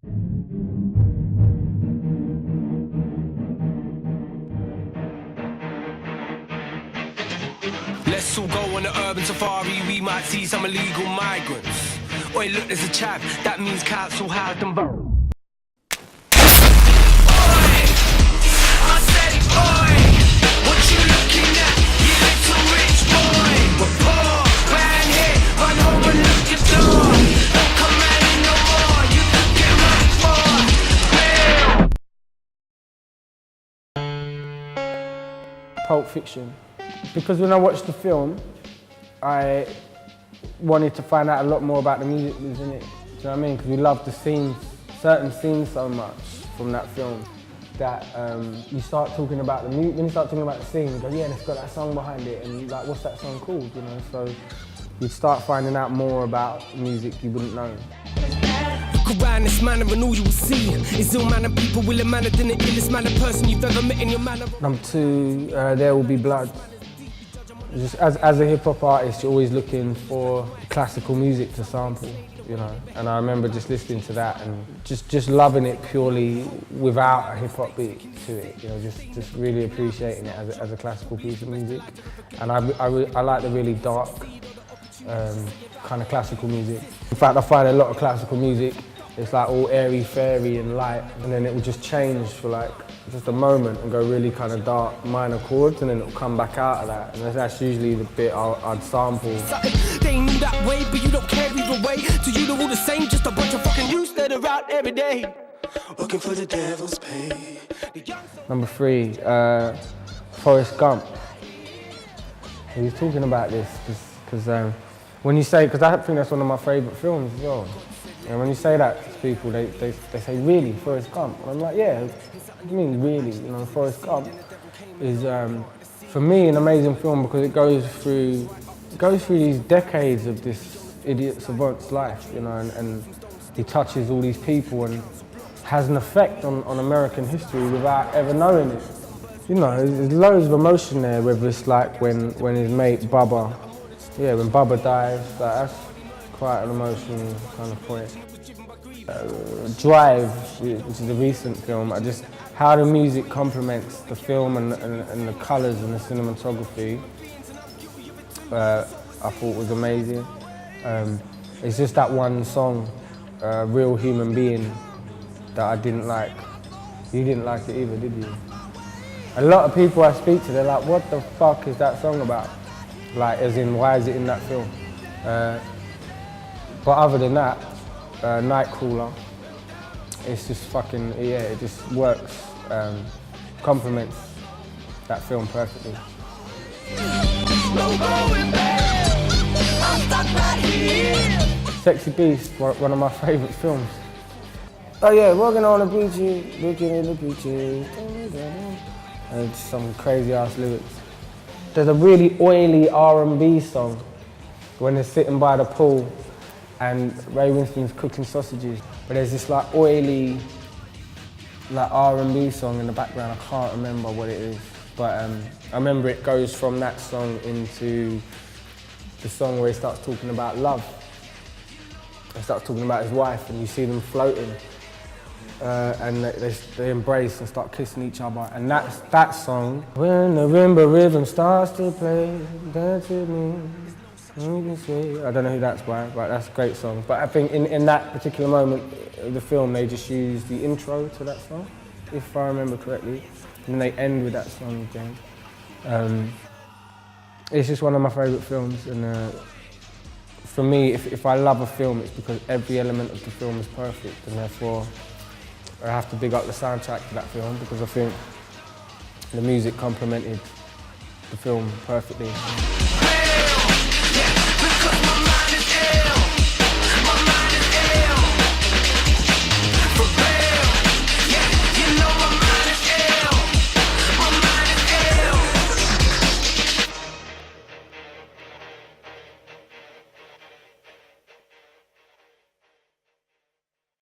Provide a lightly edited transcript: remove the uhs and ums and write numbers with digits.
Let's all go on the urban safari, we might see some illegal migrants. Oi, look, there's a chap, that means council house them vote. Oi, I said, oi, what you looking at, you little rich boy? We're poor, round here, run home and lock your door. Don't come round here no more, you can get money for real. Pulp Fiction. Because when I watched the film, I wanted to find out a lot more about the music that was in it. Do you know what I mean? Because we loved the scenes, certain scenes so much from that film that you start talking about the music. When you start talking about the scene, you go, yeah, it's got that song behind it, and like, what's that song called? You know, so you'd start finding out more about music you wouldn't know. Look around this manner and all you will see is ill manner people will manner than the illest manner person you've ever met in your manner. Number 2, There Will Be Blood. Just as a hip-hop artist, you're always looking for classical music to sample, you know. And I remember just listening to that and just loving it purely without a hip-hop beat to it, you know, just really appreciating it as a classical piece of music. And I like the really dark kind of classical music. In fact, I find a lot of classical music, it's like all airy-fairy and light, and then it will just change for like just a moment and go really kind of dark minor chords, and then it'll come back out of that. And that's usually the bit I'd sample. They knew that way, but you don't care either way. To you they're all the same, just a bunch of fucking youths that are out every day working for the devil's pay. Number 3, Forrest Gump. He was talking about this because when you say, because I think that's one of my favourite films as well. And when you say that to people, they say, really, Forrest Gump? And I'm like, yeah, what do you mean, really? You know, Forrest Gump is, for me, an amazing film because it goes through these decades of this idiot savant's life, you know, and he touches all these people and has an effect on American history without ever knowing it. You know, there's loads of emotion there, whether it's like when his mate Bubba, when Bubba dies, that's quite an emotional kind of point. Drive, which is a recent film, how the music complements the film and the colours and the cinematography, I thought was amazing. It's just that one song, Real Human Being, that I didn't like. You didn't like it either, did you? A lot of people I speak to, they're like, what the fuck is that song about? Like, as in, why is it in that film? But other than that, Nightcrawler, it's just fucking, it just works, complements that film perfectly. Sexy Beast, one of my favourite films. Oh yeah, walking on the beach, looking at the beaches, and some crazy ass lyrics. There's a really oily R&B song when they're sitting by the pool and Ray Winston's cooking sausages. But there's this like oily like R&B song in the background. I can't remember what it is. But I remember it goes from that song into the song where he starts talking about love. He starts talking about his wife and you see them floating. And they embrace and start kissing each other. And that's that song. When the marimba rhythm starts to play, dance with me. I don't know who that's by, but that's a great song. But I think in that particular moment of the film, they just used the intro to that song, if I remember correctly. And then they end with that song again. It's just one of my favourite films. And for me, if I love a film, it's because every element of the film is perfect. And therefore, I have to big up the soundtrack to that film because I think the music complemented the film perfectly. Because my mind is ill.